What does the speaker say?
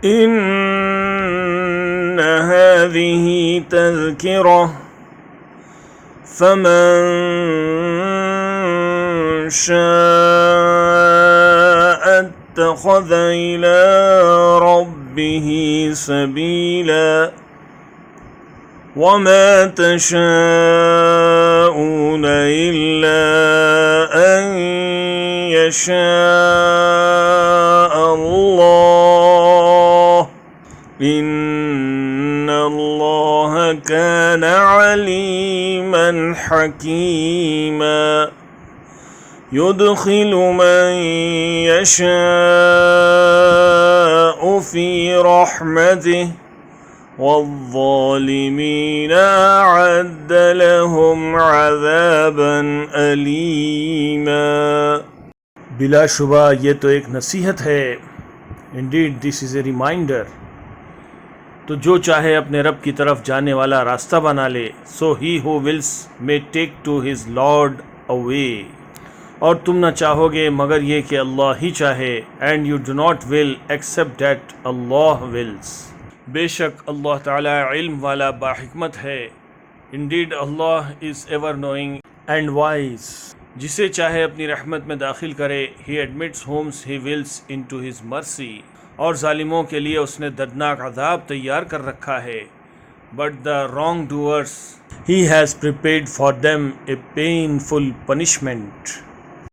إن هذه تذكرة فمن شاء اتخذ إلى ربه سبيلا وما تشاءون إلا أن يشاء الله إن الله كان عليما حكيما يدخل من يشاء في رحمته والظالمين أعد لهم عذابا أलीमा। बिलाशुबा ये तो एक नसीहत है। Indeed this is a reminder. तो जो चाहे अपने रब की तरफ जाने वाला रास्ता बना ले। So he who wills may take to his Lord a way. और तुम न चाहोगे मगर ये कि अल्लाह ही चाहे। And you do not will accept that Allah wills. बेशक अल्लाह ताला इल्म वाला बाहिकमत है। Indeed Allah is ever knowing and wise. जिसे चाहे अपनी रहमत में दाखिल करे। He admits whom he wills into his mercy. और जालिमों के लिए उसने दर्दनाक अजाब तैयार कर रखा है। But the wrong doers he has prepared for them a painful punishment.